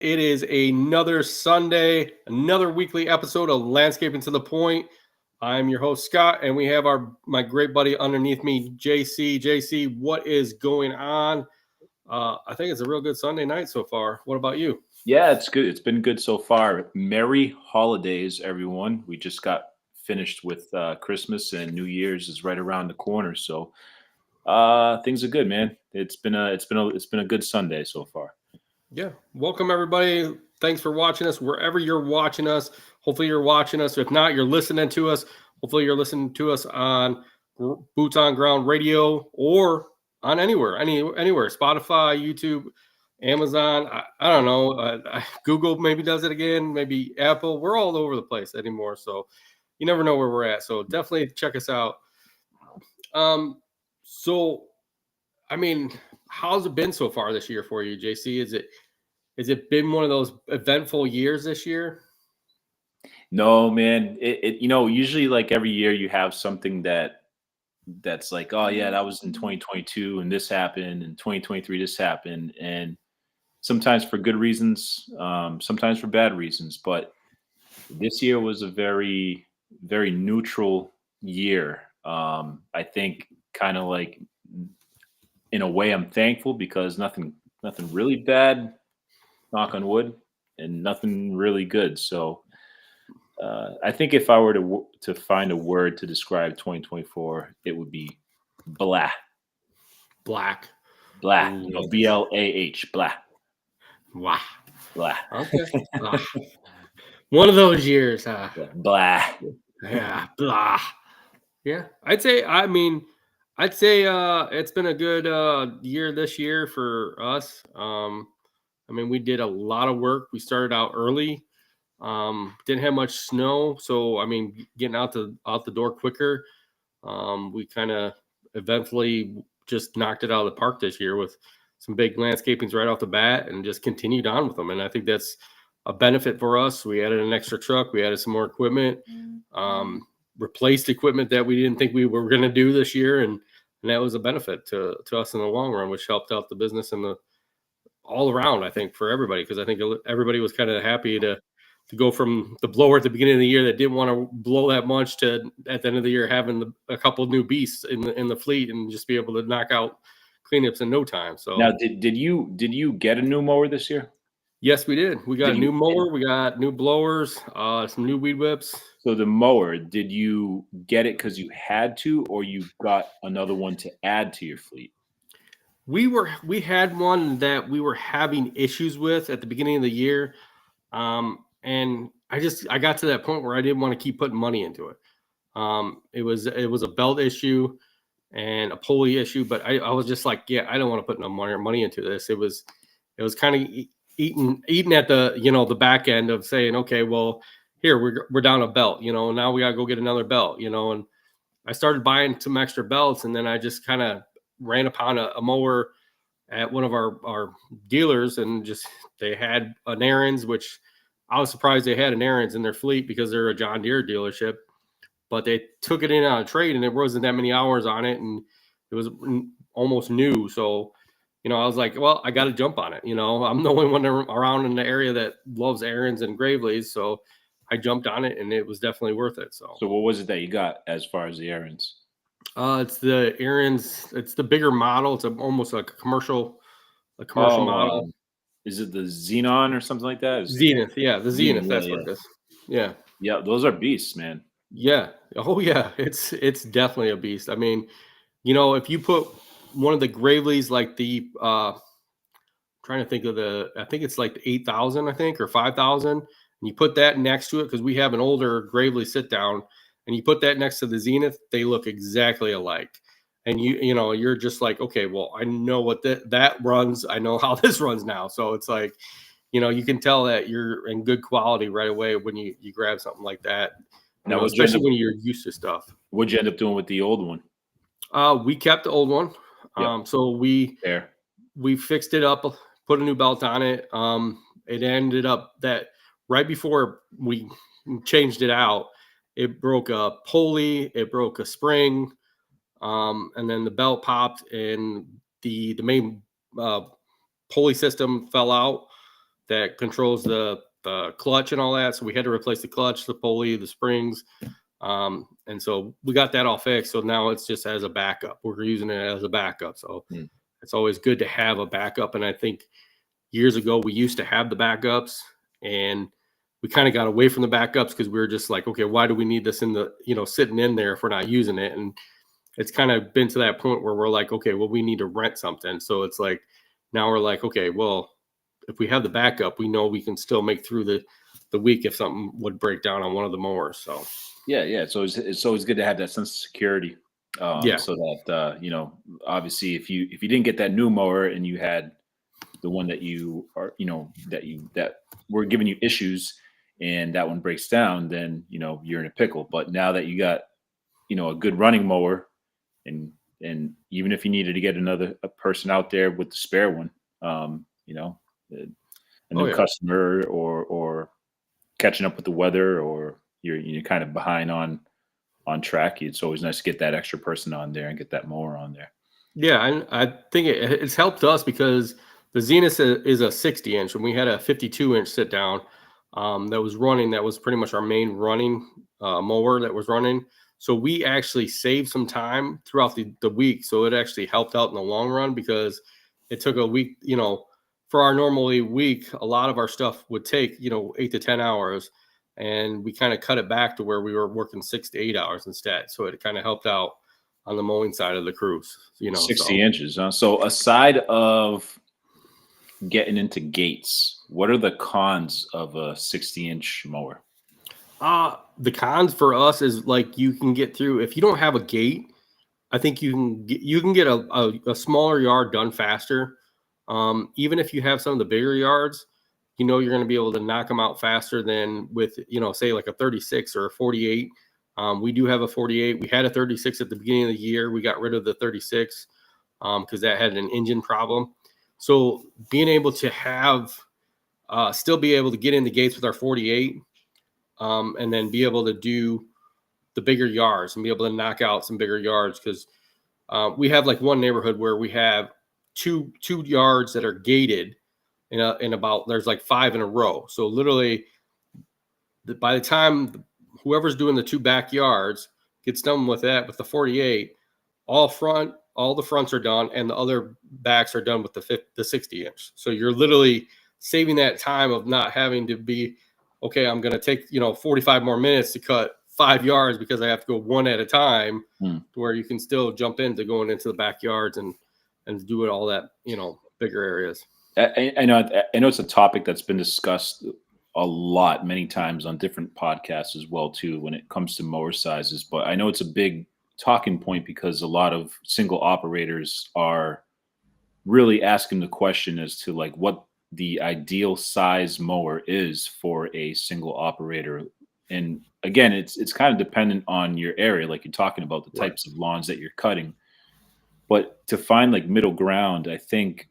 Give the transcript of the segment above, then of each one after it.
It is another Sunday, another weekly episode of Landscaping to the Point. I'm your host, Scott, and we have my great buddy underneath me, JC. JC, what is going on? I think it's a real good Sunday night so far. What about you? Yeah, it's good. It's been good so far. Merry holidays, everyone. We just got finished with Christmas, and New Year's is right around the corner. So things are good, man. It's been a good Sunday so far. Yeah. Welcome, everybody. Thanks for watching us wherever you're watching us. Hopefully, you're watching us. If not, you're listening to us. Hopefully, you're listening to us on Boots on Ground Radio or on anywhere, Spotify, YouTube, Amazon. I don't know. Google maybe does it again. Maybe Apple. We're all over the place anymore. So you never know where we're at. So definitely check us out. So, I mean, how's it been so far this year for you, JC? Has it been one of those eventful years this year? No, man. Usually like every year you have something that's like, oh yeah, that was in 2022 and this happened, in 2023 this happened, and sometimes for good reasons, sometimes for bad reasons. But this year was a very, very neutral year. I think kind of like in a way I'm thankful because nothing really bad, knock on wood, and nothing really good. So I think if I were to find a word to describe 2024, it would be blah. Black. Blah. Ooh. BLAH. Blah. Wow. Blah. Okay. One of those years, huh? Blah. Yeah. Blah. Yeah. I'd say it's been a good year this year for us. We did a lot of work. We started out early. Didn't have much snow, so getting out the door quicker. We kind of eventually just knocked it out of the park this year with some big landscapings right off the bat, and just continued on with them. And I think that's a benefit for us. We added an extra truck. We added some more equipment. Replaced equipment that we didn't think we were going to do this year, and that was a benefit to us in the long run, which helped out the business and the all around, I think, for everybody, because I think everybody was kind of happy to go from the blower at the beginning of the year that didn't want to blow that much to at the end of the year having a couple of new beasts in the fleet and just be able to knock out cleanups in no time. So now, did you get a new mower this year? Yes, we did. We got a new mower. We got new blowers, some new weed whips. So the mower, did you get it because you had to, or you got another one to add to your fleet? We had one that we were having issues with at the beginning of the year. And I got to that point where I didn't want to keep putting money into it. It was a belt issue and a pulley issue, but I was just like, yeah, I don't want to put no more money into this. It was kind of eating at the, the back end of saying, okay, well, here we're down a belt, now we got to go get another belt, and I started buying some extra belts, and then I just kind of ran upon a mower at one of our dealers, and just they had an Aaron's, which I was surprised they had an Aaron's in their fleet because they're a John Deere dealership, but they took it in on a trade, and there wasn't that many hours on it, and it was almost new. So, I was like, well, I got to jump on it. I'm the only one around in the area that loves Aaron's and Gravely's. So I jumped on it, and it was definitely worth it. So what was it that you got as far as the Aaron's? It's the Aaron's. It's the bigger model. It's almost like a commercial model. Is it the Xenon or something like that? Zenith, yeah, the Zenith. That's what it is. Yeah, yeah, those are beasts, man. Yeah. Oh yeah, it's definitely a beast. If you put one of the Gravely's, like the trying to think of I think it's like the 8,000, I think, or 5,000, and you put that next to it, because we have an older Gravely sit down, and you put that next to the Zenith, they look exactly alike. And you're just like, okay, well, I know what that runs. I know how this runs now. So it's like, you can tell that you're in good quality right away when you grab something like that. Now, especially when you're used to stuff. What'd you end up doing with the old one? We kept the old one. Yep. So we fixed it up, put a new belt on it. It ended up that right before we changed it out, it broke a pulley, it broke a spring, and then the belt popped, and the main pulley system fell out. that controls the clutch and all that. So we had to replace the clutch, the pulley, the springs. And so we got that all fixed. So now it's just as a backup. We're using it as a backup. So it's always good to have a backup. And I think years ago we used to have the backups, and we kind of got away from the backups because we were just like, okay, why do we need this in the, sitting in there if we're not using it? And it's kind of been to that point where we're like, okay, well, we need to rent something. So it's like, now we're like, okay, well, if we have the backup, we know we can still make through the week if something would break down on one of the mowers. So Yeah. So it's always good to have that sense of security. yeah, So that obviously if you didn't get that new mower and you had the one that you are, that were giving you issues, and that one breaks down, then you're in a pickle. But now that you got a good running mower, and even if you needed to get a person out there with the spare one, a oh new yeah, customer, or catching up with the weather, or you're kind of behind on track, it's always nice to get that extra person on there and get that mower on there. yeah. And I think it's helped us because the Zenith is a 60-inch, and we had a 52-inch sit down that was running. That was pretty much our main running mower that was running. So we actually saved some time throughout the week. So it actually helped out in the long run because it took a week, for our normally week, a lot of our stuff would take, 8 to 10 hours. And we kind of cut it back to where we were working 6 to 8 hours instead. So it kind of helped out on the mowing side of the cruise, so. 60 inches, huh? So aside of getting into gates, what are the cons of a 60-inch mower? The cons for us is like you can get through if you don't have a gate. I think you can get a smaller yard done faster. Even if you have some of the bigger yards, you're going to be able to knock them out faster than with say like a 36 or a 48. We do have a 48. We had a 36 at the beginning of the year. We got rid of the 36 because that had an engine problem. So being able to have still be able to get in the gates with our 48, and then be able to do the bigger yards and be able to knock out some bigger yards because we have like one neighborhood where we have two yards that are gated in about there's like 5 in a row. So literally, by the time whoever's doing the two backyards gets done with that with the 48, all the fronts are done and the other backs are done with the 60-inch. So you're literally saving that time of not having to be, okay, I'm going to take 45 more minutes to cut 5 yards because I have to go one at a time, to where you can still jump into going into the backyards and do it all that bigger areas. I know it's a topic that's been discussed a lot, many times on different podcasts as well too, when it comes to mower sizes. But I know it's a big talking point because a lot of single operators are really asking the question as to like what the ideal size mower is for a single operator. And again, it's kind of dependent on your area, like you're talking about the Right. types of lawns that you're cutting. But to find like middle ground, I think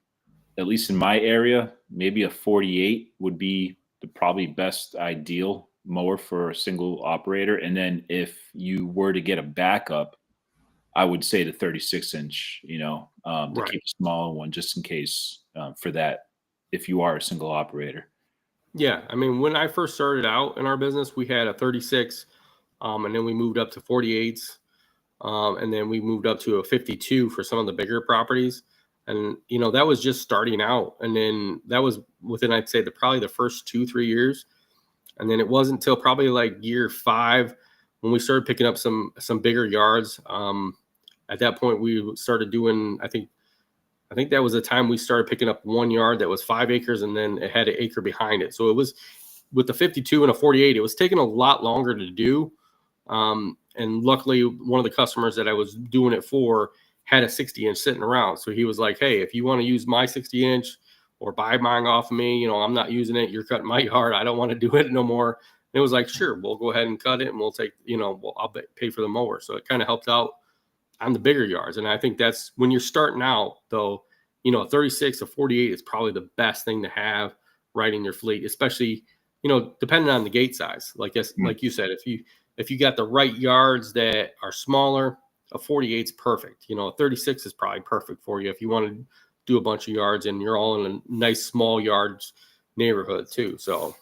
at least in my area, maybe a 48 would be the probably best ideal mower for a single operator. And then if you were to get a backup, I would say the 36-inch, to Right. keep a smaller one just in case for that, if you are a single operator. Yeah. I mean, when I first started out in our business, we had a 36, and then we moved up to 48s. And then we moved up to a 52 for some of the bigger properties. And, that was just starting out. And then that was within, I'd say, probably the first 2-3 years. And then it wasn't until probably like year 5 when we started picking up some bigger yards. At that point, we started doing, I think that was the time we started picking up one yard that was 5 acres, and then it had an acre behind it. So it was with the 52 and a 48, it was taking a lot longer to do. And luckily, one of the customers that I was doing it for had a 60-inch sitting around. So he was like, hey, if you want to use my 60-inch or buy mine off of me, I'm not using it. You're cutting my yard. I don't want to do it no more. And it was like, sure, we'll go ahead and cut it, and we'll take, I'll pay for the mower. So it kind of helped out on the bigger yards. And I think that's when you're starting out, though, 36 or 48 is probably the best thing to have right in your fleet, especially, depending on the gate size. Like you said, if you got the right yards that are smaller, a 48 is perfect. A 36 is probably perfect for you if you want to do a bunch of yards and you're all in a nice small yards, neighborhood too. So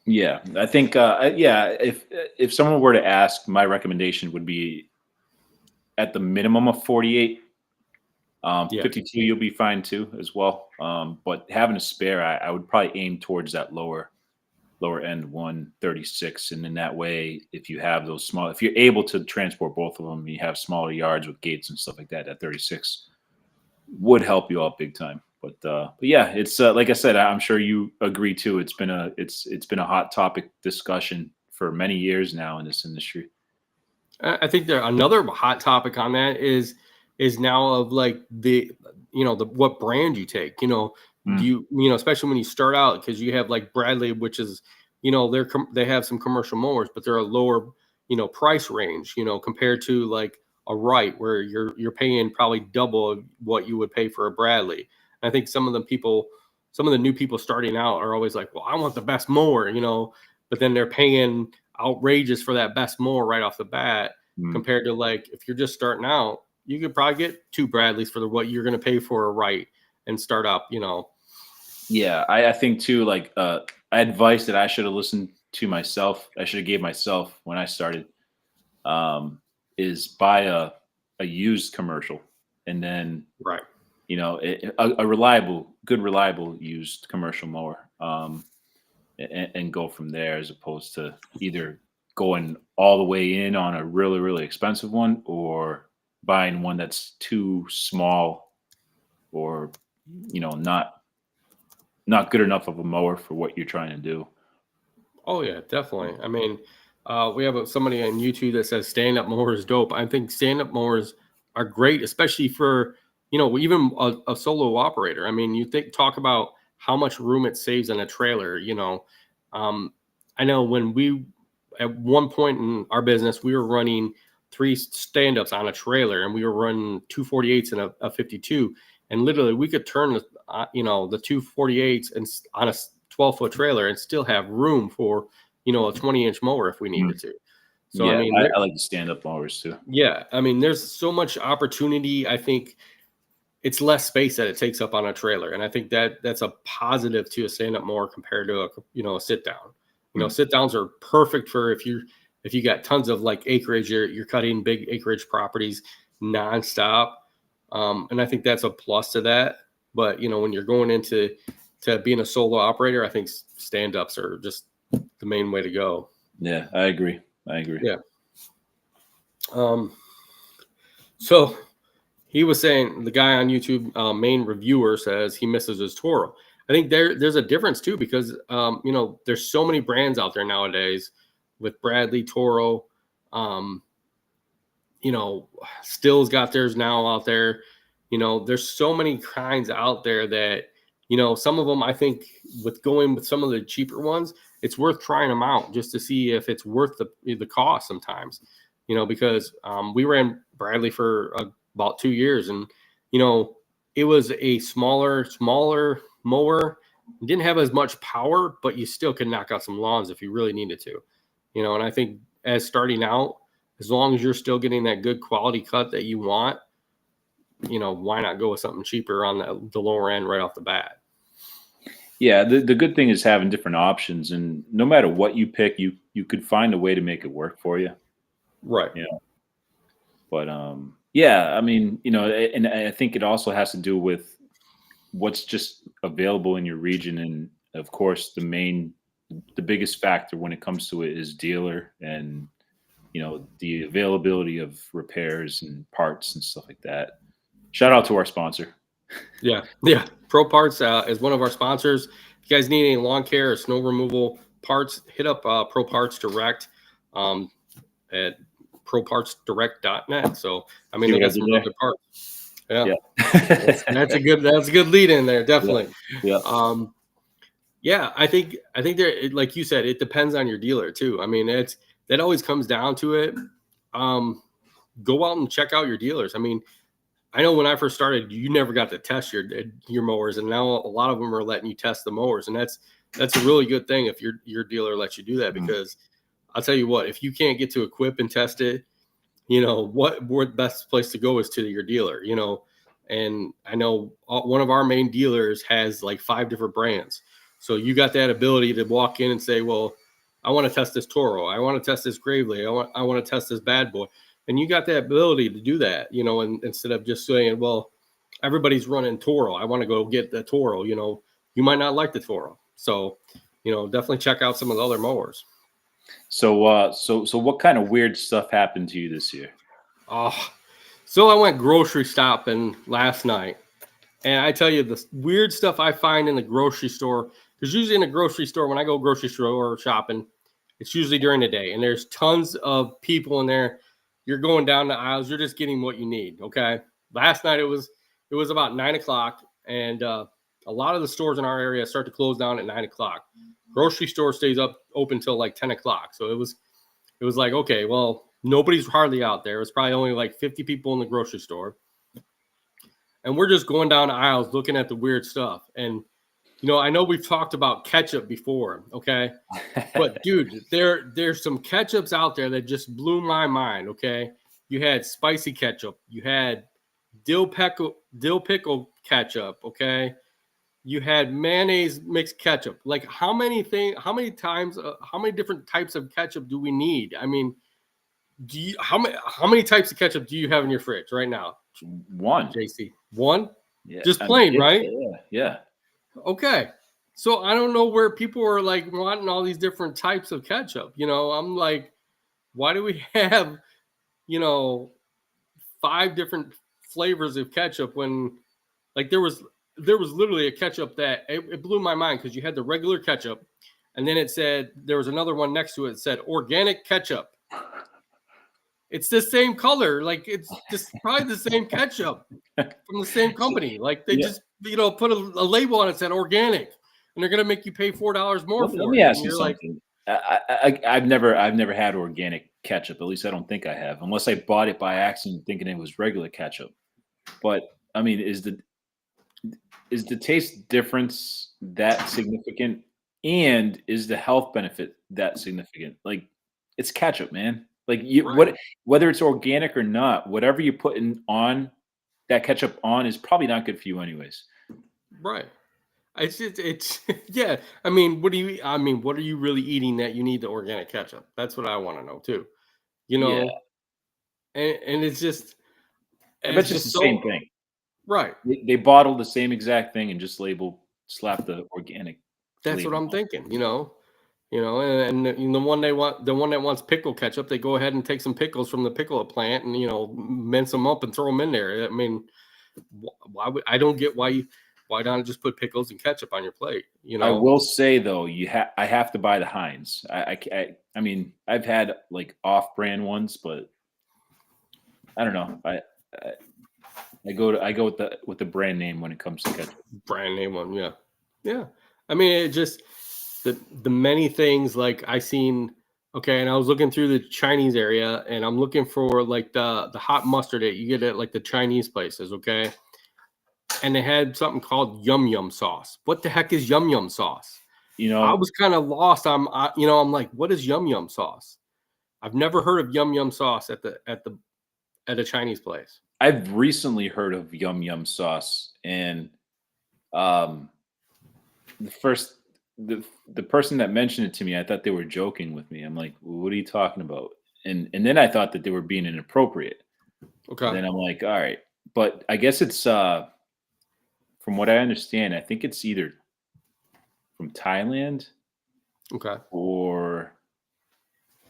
Yeah, I think if someone were to ask, my recommendation would be at the minimum of 48. yeah. 52 you'll be fine too as well. But having a spare, I would probably aim towards that lower end 136, and in that way, if you have those small, if you're able to transport both of them, you have smaller yards with gates and stuff like that. That 36 would help you out big time. But yeah, it's like I said, I'm sure you agree too. It's been a hot topic discussion for many years now in this industry. I think there another hot topic on that is now of like the the what brand you take. Do Mm, you especially when you start out, because you have like Bradley, which is they have some commercial mowers, but they're a lower price range compared to like a Wright where you're paying probably double of what you would pay for a Bradley. And I think some of the new people starting out are always like, well, I want the best mower, but then they're paying outrageous for that best mower right off the bat mm. compared to like if you're just starting out, you could probably get two Bradleys for what you're going to pay for a Wright and start up. Yeah, I think too. Like advice that I should have listened to myself, I should have gave myself when I started, is buy a used commercial, and then Right. a reliable, good, reliable used commercial mower, and go from there, as opposed to either going all the way in on a really, really expensive one, or buying one that's too small, or not good enough of a mower for what you're trying to do. Oh yeah, definitely. I mean, we have somebody on YouTube that says stand up mower is dope. I think stand up mowers are great, especially for even a solo operator. I mean, talk about how much room it saves in a trailer. Um, I know when we at one point in our business we were running three stand ups on a trailer, and we were running 248s and a 52, and literally we could turn the 248s and on a 12-foot trailer and still have room for a 20-inch mower if we Mm. needed to. So I Yeah, mean, I like the stand-up mowers too. yeah, I mean, there's so much opportunity. I think it's less space that it takes up on a trailer, and I think that's a positive to a stand-up mower compared to a sit down. Mm. Sit downs are perfect for if you got tons of like acreage, you're cutting big acreage properties nonstop, and I think that's a plus to that. But when you're going into being a solo operator, I think stand-ups are just the main way to go. Yeah, I agree. I agree. Yeah. So he was saying, the guy on YouTube, main reviewer, says he misses his Toro. I think there's a difference too, because there's so many brands out there nowadays with Bradley, Toro, um, Still's got theirs now out there. There's so many kinds out there that some of them, I think, with going with some of the cheaper ones, it's worth trying them out just to see if it's worth the cost sometimes. Because we ran Bradley for about 2 years, and it was a smaller mower. It didn't have as much power, but you still could knock out some lawns if you really needed to. And I think as starting out, as long as you're still getting that good quality cut that you want, why not go with something cheaper on the lower end right off the bat? Yeah, the good thing is having different options, and no matter what you pick, you could find a way to make it work for you. Right. You know, but yeah, I mean, and I think it also has to do with what's just available in your region, and of course, the biggest factor when it comes to it is dealer, and the availability of repairs and parts and stuff like that. Shout out to our sponsor. Yeah. Yeah. Pro Parts is one of our sponsors. If you guys need any lawn care or snow removal parts, hit up Pro Parts Direct at propartsdirect.net. So, I mean, See they what I got did some real there? good parts. Yeah. Yeah. That's a good lead in there. Yeah. Definitely. Yeah. Yeah, I think there, like you said, it depends on your dealer too. I mean, that always comes down to it. Go out and check out your dealers. I mean, I know when I first started, you never got to test your mowers, and now a lot of them are letting you test the mowers, and that's a really good thing if your dealer lets you do that, Mhm. because I'll tell you what, if you can't get to equip and test it, what best place to go is to your dealer. And I know one of our main dealers has like 5 different brands. So you got that ability to walk in and say, well, I want to test this Toro. I want to test this Gravely. I want to test this bad boy. And you got that ability to do that, and instead of just saying, well, everybody's running Toro, I want to go get the Toro, you might not like the Toro. So, definitely check out some of the other mowers. So what kind of weird stuff happened to you this year? Oh, so I went grocery shopping last night. And I tell you, the weird stuff I find in the grocery store, because usually in a grocery store, when I go grocery store shopping, it's usually during the day. And there's tons of people in there. You're going down the aisles. You're just getting what you need. Okay. Last night it was about 9 o'clock. And a lot of the stores in our area start to close down at 9 o'clock. Grocery store stays open till like 10 o'clock. So it was like, okay, well, nobody's hardly out there. It's probably only like 50 people in the grocery store. And we're just going down the aisles looking at the weird stuff. And, I know we've talked about ketchup before, okay? But, dude, there's some ketchups out there that just blew my mind, okay? You had spicy ketchup. You had dill pickle ketchup, okay? You had mayonnaise mixed ketchup. Like, how many different types of ketchup do we need? I mean, how many types of ketchup do you have in your fridge right now? One. JC. One? Yeah. Just plain, right? Yeah. Okay. So I don't know where people are like wanting all these different types of ketchup. I'm like, why do we have, 5 different flavors of ketchup when like there was literally a ketchup that it blew my mind, because you had the regular ketchup and then it said there was another one next to it that said organic ketchup. It's the same color. Like, it's just probably the same ketchup from the same company. Like, they just, put a label on it that said organic, and they're going to make you pay $4 more for it. Let me ask you Like, something. I've never had organic ketchup. At least I don't think I have, unless I bought it by accident thinking it was regular ketchup. But I mean, is the taste difference that significant? And is the health benefit that significant? Like, it's ketchup, man. Like, right. whether it's organic or not, whatever you put on that ketchup on is probably not good for you anyways. Right. It's yeah. I mean, what are you really eating that you need the organic ketchup? That's what I want to know too. Yeah. And it's just, I bet it's the same thing. Right. They bottle the same exact thing and just slap the organic. That's what label I'm on. thinking, and the one that wants pickle ketchup, they go ahead and take some pickles from the pickle plant and, mince them up and throw them in there. I mean, I don't get why not just put pickles and ketchup on your plate, I will say though, I have to buy the Heinz. I mean, I've had like off-brand ones, but I don't know. I go with the brand name when it comes to ketchup. Brand name one, yeah. Yeah. I mean, it just the many things like I seen. Okay, and I was looking through the Chinese area, and I'm looking for like the hot mustard that you get at like the Chinese places. Okay, and they had something called yum yum sauce. What the heck is yum yum sauce? I was kind of lost. I'm like, what is yum yum sauce? I've never heard of yum yum sauce at a Chinese place. I've recently heard of yum yum sauce, and the person that mentioned it to me, I thought they were joking with me. I'm like, well, what are you talking about? And then I thought that they were being inappropriate. Okay. And then I'm like, all right, but I guess it's from what I understand, I think it's either from Thailand, okay, or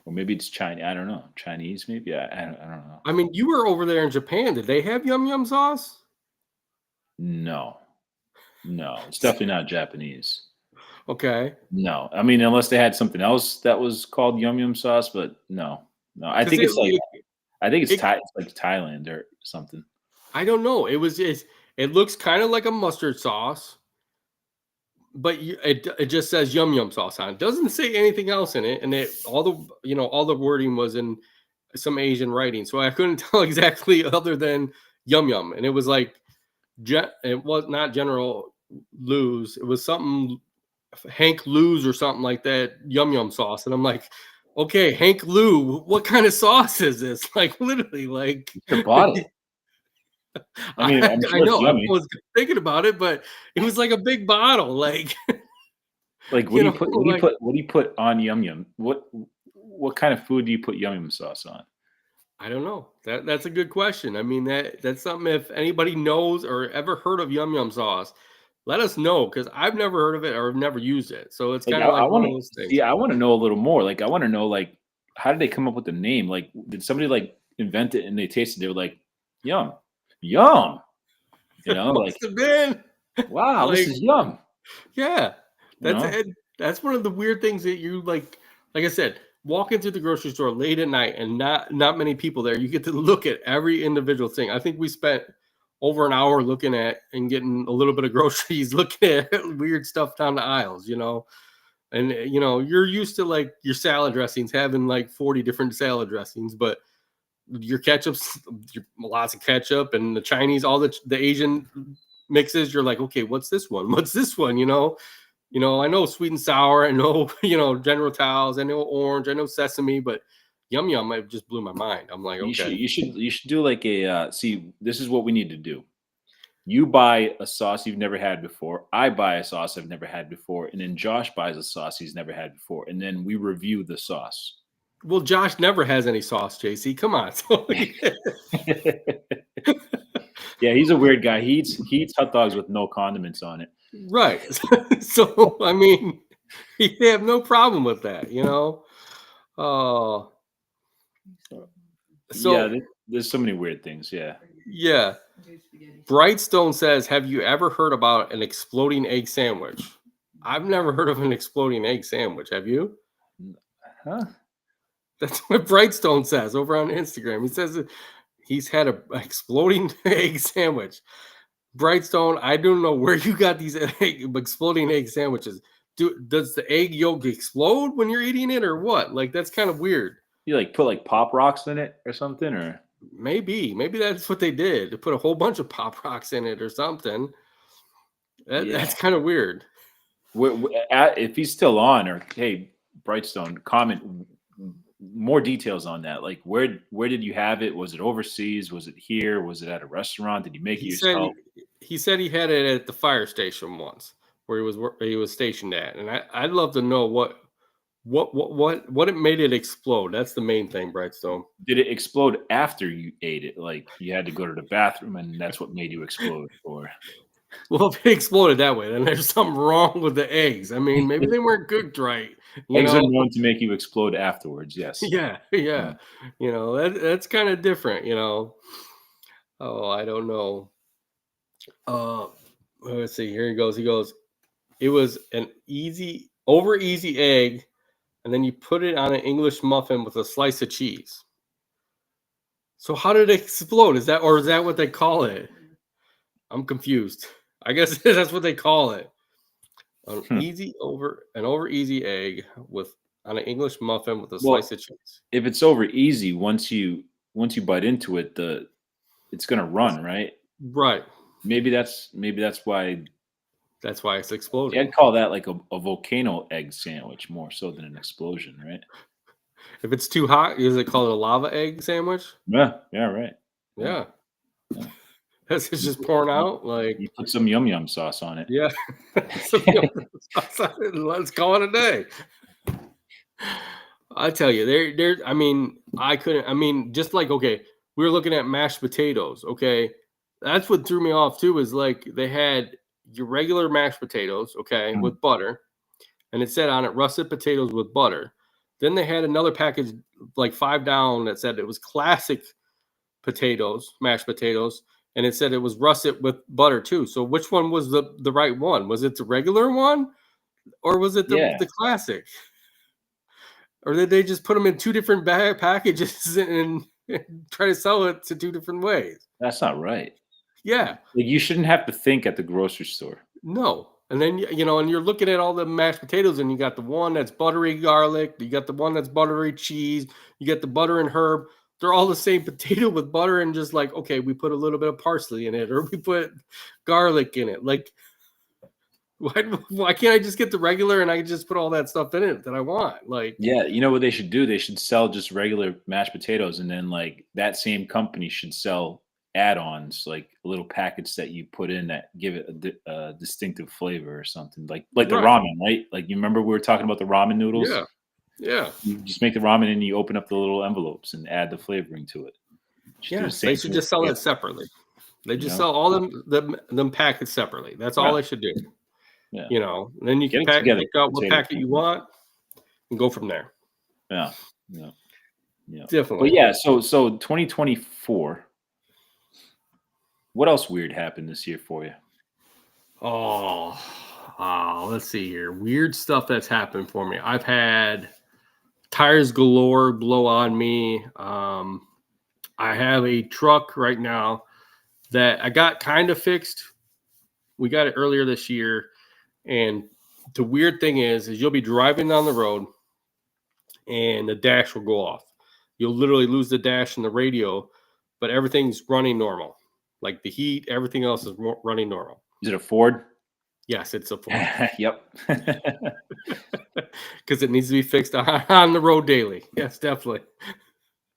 maybe it's Chinese. I don't know, Chinese maybe. I don't know. I mean, you were over there in Japan. Did they have yum yum sauce? No, it's definitely not Japanese. Okay. No, I mean, unless they had something else that was called yum yum sauce, but no. I think it's like Thailand or something. I don't know. It looks kind of like a mustard sauce, but it just says yum yum sauce on it. Doesn't say anything else in it, and all the wording was in some Asian writing, so I couldn't tell exactly other than yum yum, and it was like it was not General Lou's. It was something Hank Lou's or something like that. Yum yum sauce, and I'm like, okay, Hank Lou, what kind of sauce is this? Like, literally, like, you bought it. I mean, I'm sure I know. it's yummy. I was thinking about it, but it was like a big bottle. Like, Like, You know, like what do you put on yum yum? What kind of food do you put yum yum sauce on? I don't know. That's a good question. I mean, that's something if anybody knows or ever heard of yum yum sauce, let us know because I've never heard of it or never used it. So it's Like, kind of I like one wanna of those see, things. I wanna know a little more. Like, I wanna know, like, how did they come up with the name? Like, did somebody, like, invent it and they tasted they were like, "Yum, yum," Must like, have been "Wow, this like, is yum," yeah. you know? That's one of the weird things that you like I said, walk into the grocery store late at night and not many people there. You get to look at every individual thing. I think we spent over an hour looking at and getting a little bit of groceries, looking at weird stuff down the aisles, And you're used to like your salad dressings having like 40 different salad dressings, but your ketchups, lots of ketchup, and the Chinese, all the Asian mixes. You're like, okay, what's this one? What's this one? I know sweet and sour. I know General Tso's. I know orange. I know sesame, but yum yum, it just blew my mind. I'm like, okay, You should do like a, see, this is what we need to do. You buy a sauce you've never had before, I buy a sauce I've never had before, and then Josh buys a sauce he's never had before, and then we review the sauce. well, Josh never has any sauce. JC, come on. So, Yeah, he's a weird guy. He eats hot dogs with no condiments on it. right. So I mean, he have no problem with that. Oh, Yeah, so there's so many weird things, yeah. yeah. Brightstone says, "Have you ever heard about an exploding egg sandwich?" I've never heard of an exploding egg sandwich. Have you? Huh? That's what Brightstone says over on Instagram. He says that he's had a exploding egg sandwich. Brightstone, I don't know where you got these exploding egg sandwiches. Does the egg yolk explode when you're eating it, or what? Like that's kind of weird. You, like, put, like, Pop Rocks in it or something, or Maybe that's what they did. To put a whole bunch of pop rocks in it or something. That's yeah. kind of weird. If he's still on, or, hey, Brightstone, comment more details on that. Like, where did you have it? Was it overseas? Was it here? Was it at a restaurant? Did you make it He said yourself? he said he had it at the fire station once where he was stationed at, and I'd love to know what it made it explode. That's the main thing, Brightstone. Did it explode after you ate it? Like, you had to go to the bathroom and that's what made you explode? Or Well, if it exploded that way, then there's something wrong with the eggs. I mean, maybe they weren't cooked right. You eggs are know, known to make you explode afterwards, yes. yeah, yeah. Mm. That's kind of different. Oh, I don't know. Uh, let's see. Here he goes. He goes. It was an over easy egg, and then you put it on an English muffin with a slice of cheese. So how did it explode? Is that what they call it? I'm confused. I guess that's what they call it. Hmm. An over easy egg with on an English muffin with a slice Well, of cheese. if it's over easy, once you bite into it, the it's gonna run, right? Right. Maybe that's why. That's why it's See, exploding. I'd call that like a volcano egg sandwich more so than an explosion, right? If it's too hot, is it called a lava egg sandwich? Yeah, yeah, right. Yeah, Yeah. yeah. It's just pouring out like You put some yum yum sauce on it. yeah. So, let's call it a day. I tell you, I mean, I mean, just like, okay, we were looking at mashed potatoes. Okay. That's what threw me off too, is like they had your regular mashed potatoes, okay, Mm, with butter, and it said on it russet potatoes with butter. Then they had another package, like five down, that said it was classic potatoes, mashed potatoes, and it said it was russet with butter too. So which one was the right one? Was it the regular one, or was it yeah, the classic? Or did they just put them in two different packages and try to sell it to two different ways? that's not right. Yeah, Like, you shouldn't have to think at the grocery store. no. And then and you're looking at all the mashed potatoes, and you got the one that's buttery garlic, you got the one that's buttery cheese, you get the butter and herb. They're all the same potato with butter, and just like, okay, we put a little bit of parsley in it, or we put garlic in it. Like, why can't I just get the regular and I can just put all that stuff in it that I want? Like, Yeah, you know what they should do? They should sell just regular mashed potatoes, and then, like, that same company should sell add-ons, like little packets that you put in that give it a distinctive flavor or something, like the Right. ramen, right? Like you remember we were talking about the ramen noodles. Yeah. Yeah. You just make the ramen and you open up the little envelopes and add the flavoring to it. Just do the Yes. They same should thing with just sell spaghetti, that separately. They you just know? sell all them packets separately. That's all Yeah, they should do. yeah. And then you can Get it together, pick out what potato packet you company. want and go from there. Yeah, yeah, yeah. But Definitely. yeah, so 2024. What else weird happened this year for you? Oh, let's see here. Weird stuff that's happened for me. I've had tires galore blow on me. I have a truck right now that I got kind of fixed. We got it earlier this year, and the weird thing is you'll be driving down the road and the dash will go off. You'll literally lose the dash and the radio, but everything's running normal. Like the heat, everything else is running normal. Is it a Ford? Yes, it's a Ford Yep. because it needs to be fixed on the road daily. Yes, definitely.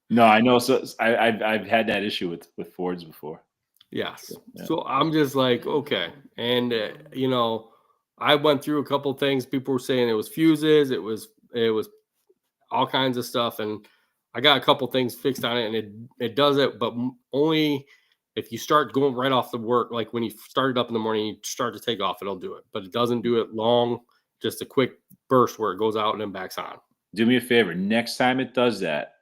No, I know. So I've had that issue with Fords before. Yes. Yeah. So I'm just like, okay. And, I went through a couple things. People were saying it was fuses, it was all kinds of stuff. And I got a couple things fixed on it and it does it, but only if you start going right off the work, like when you start it up in the morning, you start to take off, it'll do it, but it doesn't do it long, just a quick burst where it goes out and then backs on. Do me a favor. Next time it does that,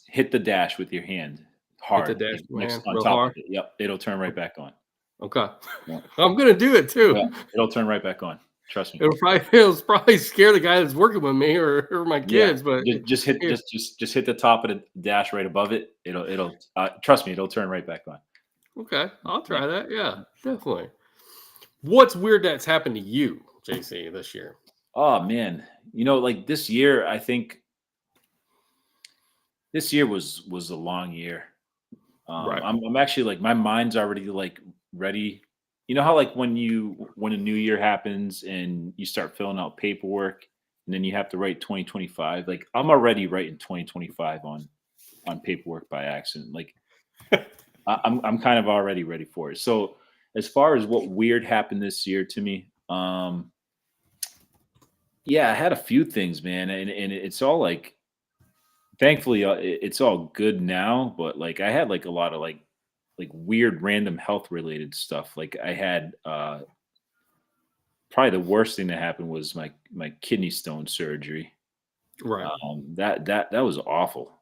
hit the dash with your hand Hit the hard, dash like next man on real top of hard. it. Yep, it'll turn right back on. Okay. Yeah, I'm going to do it yeah, too. it'll turn right back on. Trust me. It'll probably scare the guy that's working with me or my Yeah, kids, but just hit here, just hit the top of the dash right above it. It'll trust me, it'll turn right back on. okay, I'll Yeah. try that. Yeah, definitely. What's weird that's happened to you, JC, this year? Oh man, like this year, I think this year was a long year. Right. I'm actually like my mind's already like ready. You know how like when a new year happens and you start filling out paperwork and then you have to write 2025. Like I'm already writing 2025 on paperwork by accident. Like I'm kind of already ready for it. So as far as what weird happened this year to me, yeah, I had a few things, man, and it's all like thankfully it's all good now. But like I had like a lot of like weird random health related stuff. Like I had probably the worst thing that happened was my kidney stone surgery. Right. That was awful.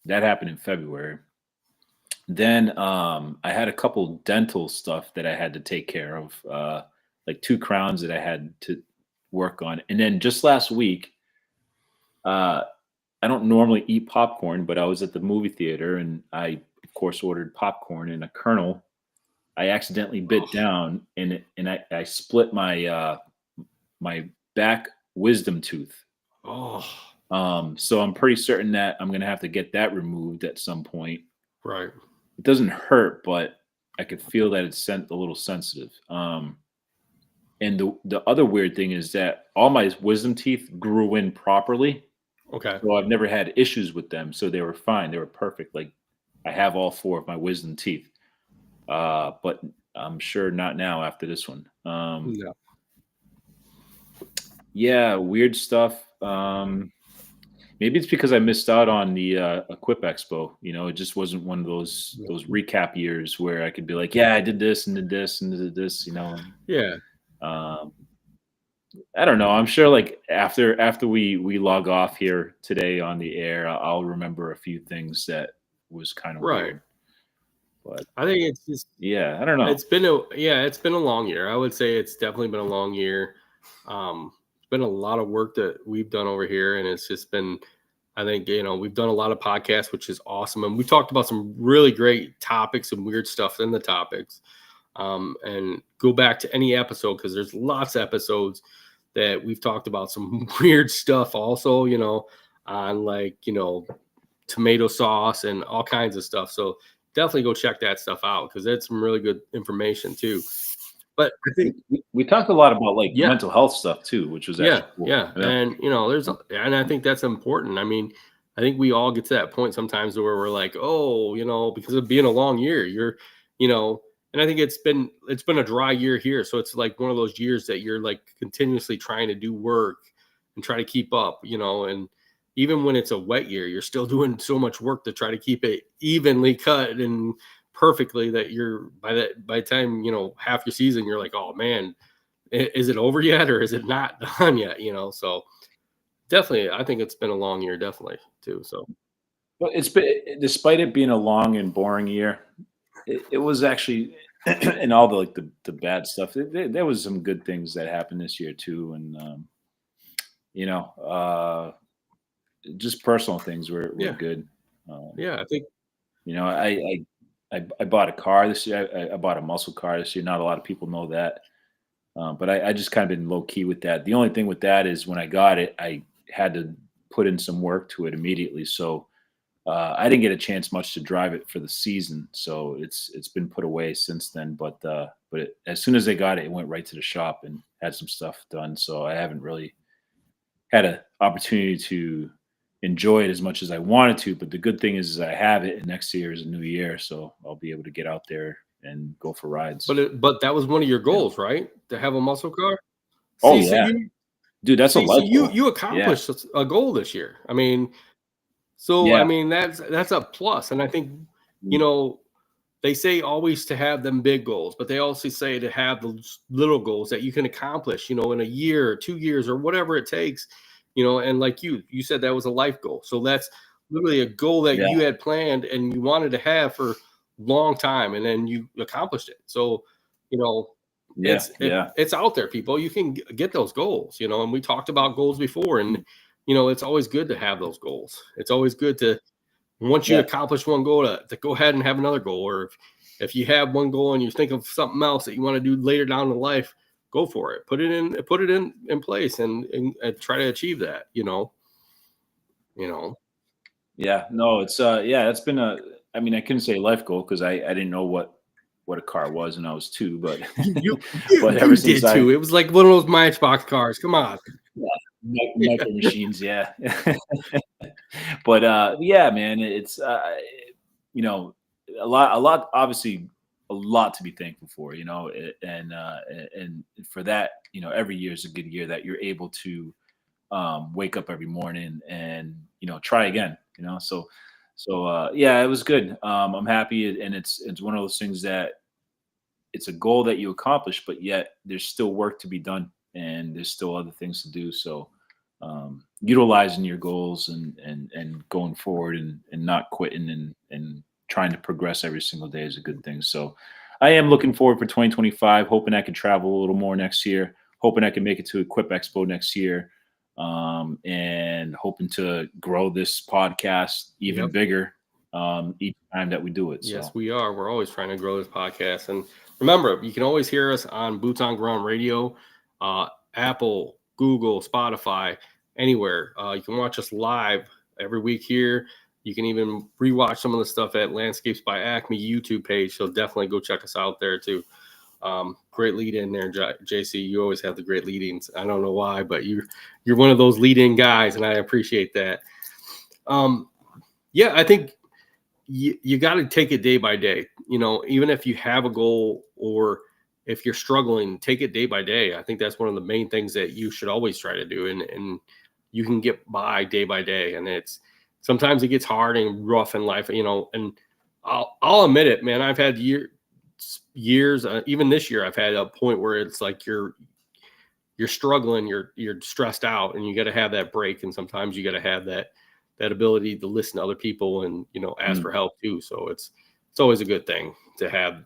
That happened in February. Then I had a couple dental stuff that I had to take care of, like two crowns that I had to work on. And then just last week, uh, I don't normally eat popcorn, but I was at the movie theater and I, of course, ordered popcorn and a kernel. I accidentally bit Oh, down and I split my back wisdom tooth. oh, So I'm pretty certain that I'm gonna have to get that removed at some point. right. It doesn't hurt, but I could feel that it's a little sensitive. And the other weird thing is that all my wisdom teeth grew in properly, Okay. so I've never had issues with them. So they were fine. They were perfect. Like I have all four of my wisdom teeth, but I'm sure not now after this one. No. Yeah, weird stuff. Maybe it's because I missed out on the Equip Expo. It just wasn't one of those recap years where I could be like, yeah, I did this and did this and did this. Yeah. Um, I don't know. I'm sure like after we log off here today on the air, I'll remember a few things that was kind of Right. weird. But I think it's just yeah, I don't know. it's been a long year. I would say it's definitely been a long year. It's been a lot of work that we've done over here, and it's just been. I think we've done a lot of podcasts, which is awesome, and we talked about some really great topics and weird stuff in the topics. And go back to any episode because there's lots of episodes that we've talked about some weird stuff. Also, on like tomato sauce and all kinds of stuff. So definitely go check that stuff out because that's some really good information too. But I think, We talked a lot about like yeah, mental health stuff too, which was yeah, actually cool. yeah, Yeah. and and I think that's important. I mean, I think we all get to that point sometimes where we're like, oh, because of being a long year, you know, and I think it's been a dry year here, so it's like one of those years that you're like continuously trying to do work and try to keep up, and even when it's a wet year, you're still doing so much work to try to keep it evenly cut and perfectly that you're by the time half your season, you're like, oh man, is it over yet or is it not done yet? So definitely, I think it's been a long year, definitely too. So But it's been, despite it being a long and boring year, it was actually, and all the like the bad stuff. There was some good things that happened this year too, and you know, just personal things were yeah, good. Um, yeah, I think you know, I bought a car this year. I bought a muscle car this year. Not a lot of people know that, but I just kind of been low key with that. The only thing with that is when I got it, I had to put in some work to it immediately. So I didn't get a chance much to drive it for the season, so it's been put away since then. But as soon as I got it, it went right to the shop and had some stuff done. So I haven't really had an opportunity to enjoy it as much as I wanted to. But the good thing is I have it, and next year is a new year, so I'll be able to get out there and go for rides. but that was one of your Yeah. goals, right? To have a muscle car. Oh See, so yeah, you dude, that's a see, so life you goal. you Yeah, accomplished a goal this year. I mean, so I yeah, mean that's a plus, and I think you mm, know they say always to have them big goals, but they also say to have those little goals that you can accomplish, in a year or 2 years or whatever it takes, and like you said that was a life goal. So that's literally a goal that yeah, you had planned and you wanted to have for a long time and then you accomplished it. So, you know, yeah, it's out there, people. You can get those goals, and we talked about goals before, and mm, it's always good to have those goals. It's always good to once you yeah, accomplish one goal to go ahead and have another goal, or if you have one goal and you think of something else that you want to do later down in life, go for it. Put it in place and try to achieve that. You know. yeah. No, it's yeah, it's been a. I mean, I couldn't say life goal because I didn't know what a car was when I was two, but You you you, but ever you since did I too. It was like one of those Matchbox cars. Come on. yeah, micro machines, yeah. But yeah, man, it's you know, a lot obviously a lot to be thankful for, and for that, every year is a good year that you're able to wake up every morning and try again. Yeah, it was good. I'm happy, and it's one of those things that it's a goal that you accomplish, but yet there's still work to be done, and there's still other things to do. So utilizing your goals and going forward and not quitting and trying to progress every single day is a good thing. So I am looking forward for 2025, hoping I can travel a little more next year, hoping I can make it to Equip Expo next year, and hoping to grow this podcast even Yep. bigger each time that we do it. Yes, So we are. We're always trying to grow this podcast. And remember, you can always hear us on Boots on Ground Radio, Apple, Google, Spotify, anywhere. You can watch us live every week here. You can even rewatch some of the stuff at Landscapes by Acme YouTube page. So definitely go check us out there too. Great lead in there, JC. You always have the great lead-ins. I don't know why, but you're one of those lead-in guys, and I appreciate that. Um, yeah, I think you got to take it day by day. Even if you have a goal or if you're struggling, take it day by day. I think that's one of the main things that you should always try to do, and you can get by day. And it's sometimes it gets hard and rough in life, And I'll admit it, man. I've had years, even this year, I've had a point where it's like you're struggling, you're stressed out, and you got to have that break. And sometimes you got to have that ability to listen to other people and ask for mm, help too. So it's always a good thing to have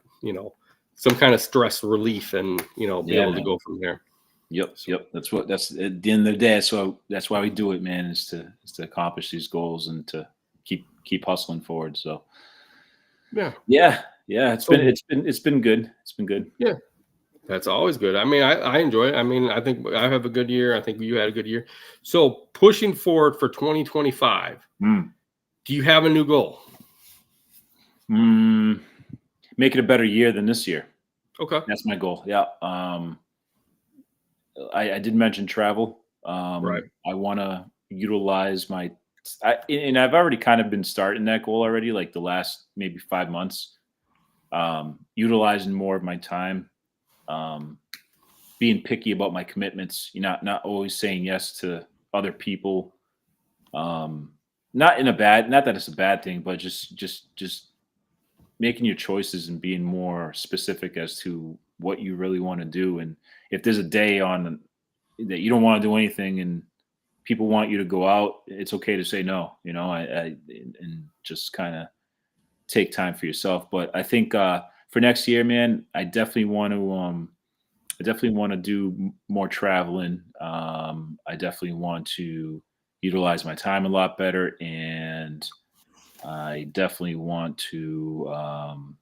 some kind of stress relief and be yeah, able to man. go from there. Yep, So yep. That's at the end of the day. So that's why we do it, man. Is to accomplish these goals and to keep hustling forward. So yeah, yeah, yeah. It's been so it's been it's been good. It's been good. yeah, that's always good. I mean, I enjoy it. I mean, I think I have a good year. I think you had a good year. So pushing forward for 2025, Mm, do you have a new goal? mm, make it a better year than this year. Okay. That's my goal. Yeah. I did mention travel. Right. I want to utilize my and I've already kind of been starting that goal already, like the last maybe 5 months, utilizing more of my time, um, being picky about my commitments, not always saying yes to other people. Um, not that it's a bad thing, but just making your choices and being more specific as to what you really want to do. And if there's a day on that you don't want to do anything and people want you to go out, it's okay to say no, and just kind of take time for yourself. But I think for next year, man, I definitely want to do more traveling. I definitely want to utilize my time a lot better, and I definitely want to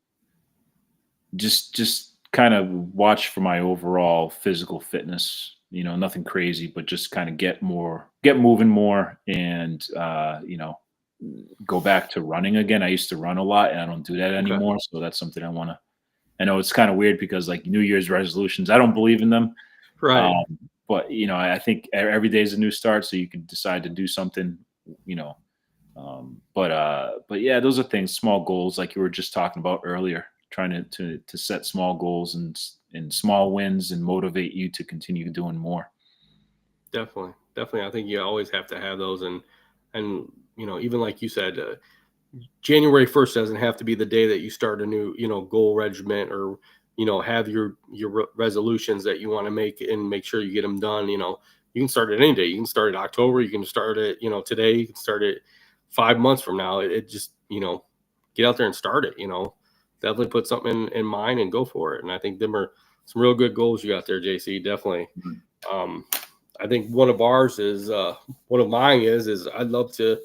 just kind of watch for my overall physical fitness. Nothing crazy, but just kind of get moving more, and go back to running again. I used to run a lot, and I don't do that Okay. anymore. So that's something I want to. I know it's kind of weird because like New Year's resolutions, I don't believe in them. Right. Um, but I think every day is a new start, so you can decide to do something. You know, but yeah, those are things, small goals, like you were just talking about earlier. Trying to set small goals and small wins and motivate you to continue doing more. Definitely. Definitely. I think you always have to have those. And, even like you said, January 1st doesn't have to be the day that you start a new, goal regiment, or, have your resolutions that you want to make and make sure you get them done. You can start it any day. You can start it October. You can start it, today. You can start it 5 months from now. It just, get out there and start it. Definitely put something in mind and go for it. And I think them are some real good goals you got there, JC. Definitely. Mhm. Um, I think one of mine is I'd love to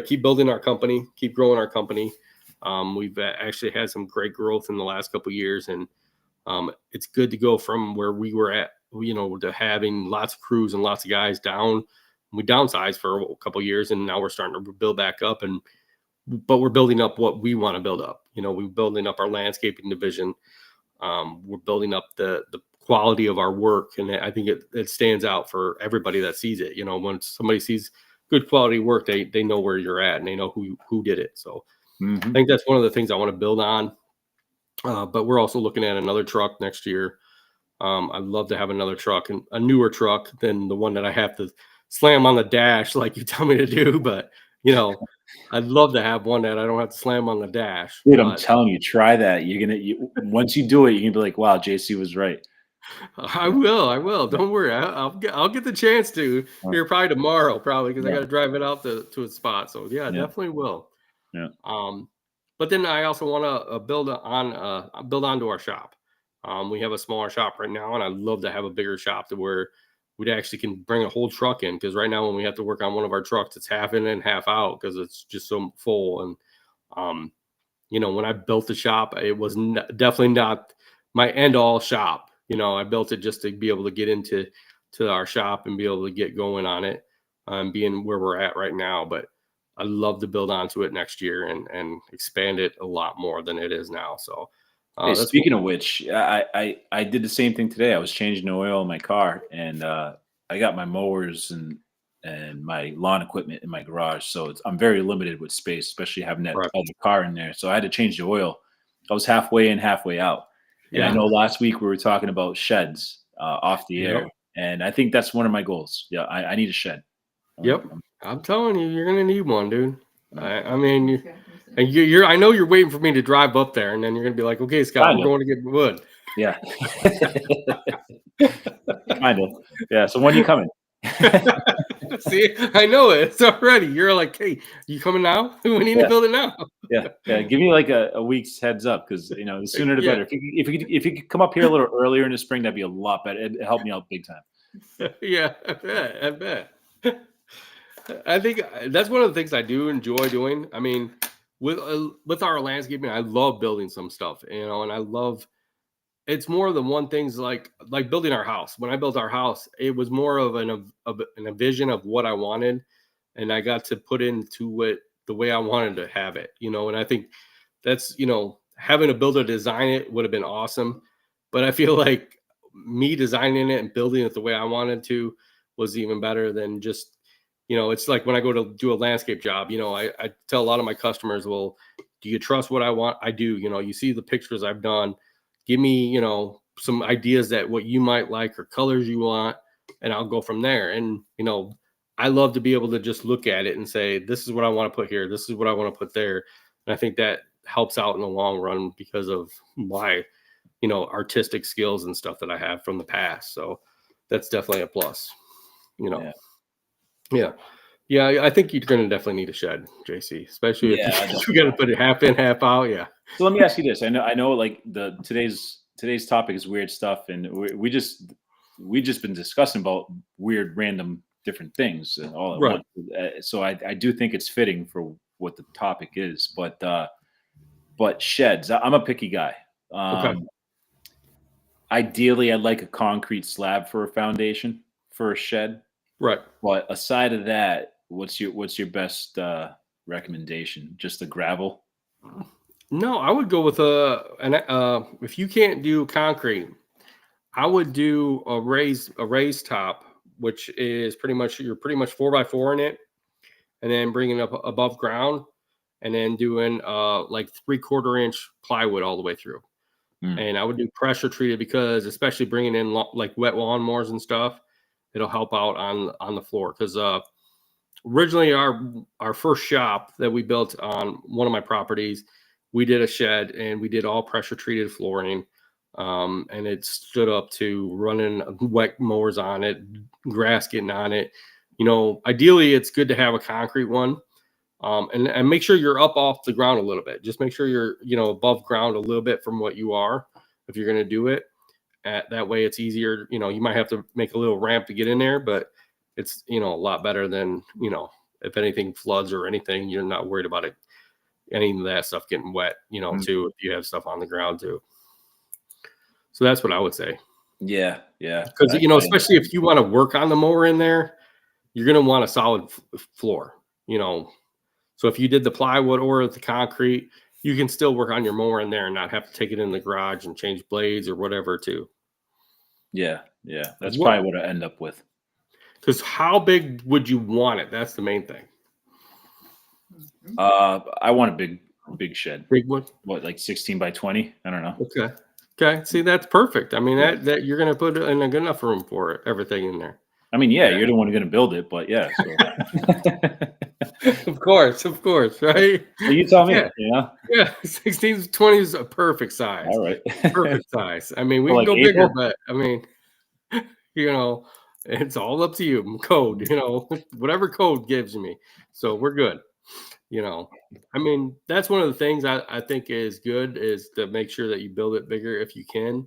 keep building our company, keep growing our company. We've actually had some great growth in the last couple of years, and it's good to go from where we were at, to having lots of crews and lots of guys down. We downsized for a couple of years, and now we're starting to build back up, but we're building up what we want to build up. We're building up our landscaping division. We're building up the quality of our work, and I think it stands out for everybody that sees it. When somebody sees good quality work, they know where you're at, and they know who did it. So I Mhm. think that's one of the things I want to build on. But we're also looking at another truck next year. I'd love to have another truck, and a newer truck than the one that I have to slam on the dash like you tell me to do. But I'd love to have one that I don't have to slam on the dash. Dude, I'm But telling you, try that. Once you do it, you're gonna be like, "Wow, JC was right." I Yeah, will. I will. yeah, Don't worry. I'll get the chance to uh, here probably tomorrow, probably because I yeah, got to drive it out to a spot. So yeah, yeah. definitely will. Yeah. Um, but then I also want to build onto our shop. We have a smaller shop right now, and I'd love to have a bigger shop to where we'd actually can bring a whole truck in. Because right now, when we have to work on one of our trucks, it's half in and half out because it's just so full. And um, when I built the shop, it was definitely not my end all shop. I built it just to be able to get to our shop and be able to get going on it, being where we're at right now. But I love to build onto it next year and expand it a lot more than it is now. So Hey, that's speaking of which, I did the same thing today. I was changing the oil in my car, and I got my mowers and my lawn equipment in my garage, so I'm very limited with space, especially having that right. other car in there. So I had to change the oil. I was halfway in, halfway out, and I Yeah. know last week we were talking about sheds off the Yep. air, and I think that's one of my goals. Yeah, I need a shed. Yep. Um, I'm telling you, you're gonna need one, dude. yeah, I mean, and you're. I know you're waiting for me to drive up there, and then you're gonna be like, "Okay, Scott, kind we're of. going to get wood." Yeah, kind of. Yeah. So when are you coming? See, I know it. It's already. You're like, hey, you coming now? We need to Yeah. build it now. Yeah, yeah. Give me like a week's heads up because the sooner the Yeah, better. If you could come up here a little earlier in the spring, that'd be a lot better. It'd help me out big time. yeah, I bet. I bet. I think that's one of the things I do enjoy doing. I mean, with our landscaping, I love building some stuff, and I love. It's more than one things like building our house. When I built our house, it was more of a vision of what I wanted, and I got to put into it the way I wanted to have it. And I think that's having a builder design it would have been awesome, but I feel like me designing it and building it the way I wanted to was even better than just it's like when I go to do a landscape job, I tell a lot of my customers, well, do you trust what I want? I do. You see the pictures I've done. Give me, some ideas that what you might like or colors you want, and I'll go from there. And, I love to be able to just look at it and say, this is what I want to put here. This is what I want to put there. And I think that helps out in the long run because of my, artistic skills and stuff that I have from the past. So that's definitely a plus, Yeah. Yeah. Yeah, I think you're going to definitely need a shed, JC, especially if Yeah, you got to put it half in, half out. Yeah. So let me ask you this. I know like today's topic is weird stuff, and we just been discussing about weird random different things all at Right. once. So I do think it's fitting for what the topic is, but sheds. I'm a picky guy. Okay. Ideally, I'd like a concrete slab for a foundation for a shed. Right. But aside of that, what's your best recommendation? Just the gravel? No, I would go with if you can't do concrete, I would do a raised top, which is you're pretty much 4x4 in it, and then bringing it up above ground, and then doing like 3/4 inch plywood all the way through. Mm. And I would do pressure treated because especially bringing in like wet lawnmowers and stuff, it'll help out on the floor. Because originally our first shop that we built on one of my properties, we did a shed and we did all pressure treated flooring, and it stood up to running wet mowers on it, grass getting on it. Ideally it's good to have a concrete one, and make sure you're up off the ground a little bit. Just make sure you're above ground a little bit from what you are if you're going to do it. That way it's easier. You might have to make a little ramp to get in there, but it's a lot better than if anything floods or anything, you're not worried about it, any of that stuff getting wet, too, if you have stuff on the ground too. So that's what I would say. Yeah. Because especially if you want to work on the mower in there, you're going to want a solid floor. So if you did the plywood or the concrete, you can still work on your mower in there and not have to take it in the garage and change blades or whatever too. Yeah. That's probably what I end up with. Because how big would you want it? That's the main thing. I want a big shed. Big one? What, like 16 by 20? I don't know. Okay. See, that's perfect. I mean, that you're gonna put in a good enough room for it, everything in there. I mean, yeah, you're the one going to build it, but yeah. So. Of course, right? So you tell me. Yeah, 16 to 20 is a perfect size. All right. Perfect size. I mean, we For can like go bigger, April? but I mean, it's all up to you. Code, whatever code gives me. So we're good. I mean, that's one of the things I think is good is to make sure that you build it bigger if you can,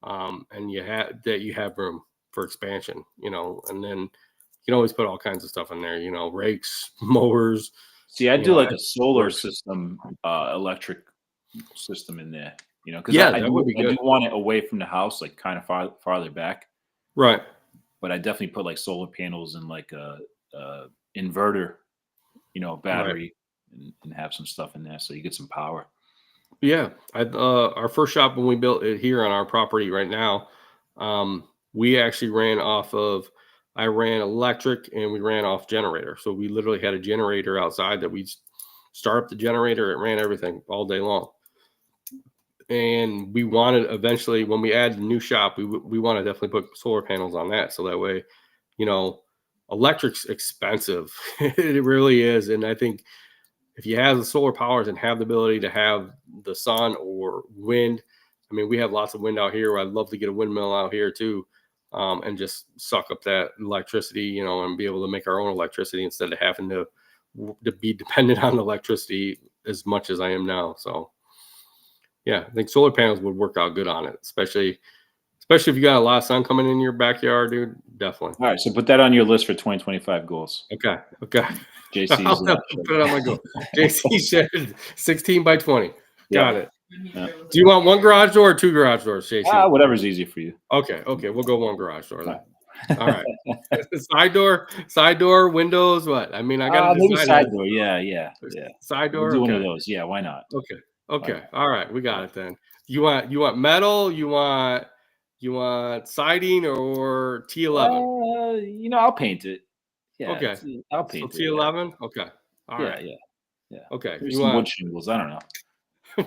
and you have room for expansion. And then you can always put all kinds of stuff in there. Rakes, mowers. See, I do like a solar system, electric system in there. Because I do want it away from the house, like kind of farther back. Right. But I definitely put like solar panels and like a inverter, battery, and have some stuff in there so you get some power. Yeah, our first shop when we built it here on our property right now, we actually I ran electric and we ran off generator. So we literally had a generator outside that we start up the generator. It ran everything all day long. And we wanted eventually, when we add the new shop, we want to definitely put solar panels on that. So that way, electric's expensive. It really is. And I think if you have the solar powers and have the ability to have the sun or wind, I mean, we have lots of wind out here. I'd love to get a windmill out here too, and just suck up that electricity, and be able to make our own electricity instead of having to be dependent on electricity as much as I am now. So yeah, I think solar panels would work out good on it, especially if you got a lot of sun coming in your backyard, dude. Definitely. All right, so put that on your list for 2025 goals. Okay. JC's put it on my goal. JC said 16 by 20. Got it. Yeah. Do you want one garage door or two garage doors, JC? Whatever's easy for you. Okay. We'll go one garage door then. All right. Side door, windows. What? I mean, I got to maybe side door. Yeah. Side door. We'll do one of those. Yeah, why not? Okay. All right. We got it then. You want metal? You want siding or T11? I'll paint it. Yeah, Okay. I'll So paint it. Yeah, T11? Okay. All yeah, right. yeah, yeah. Okay. Maybe You some wood want shingles. I don't know.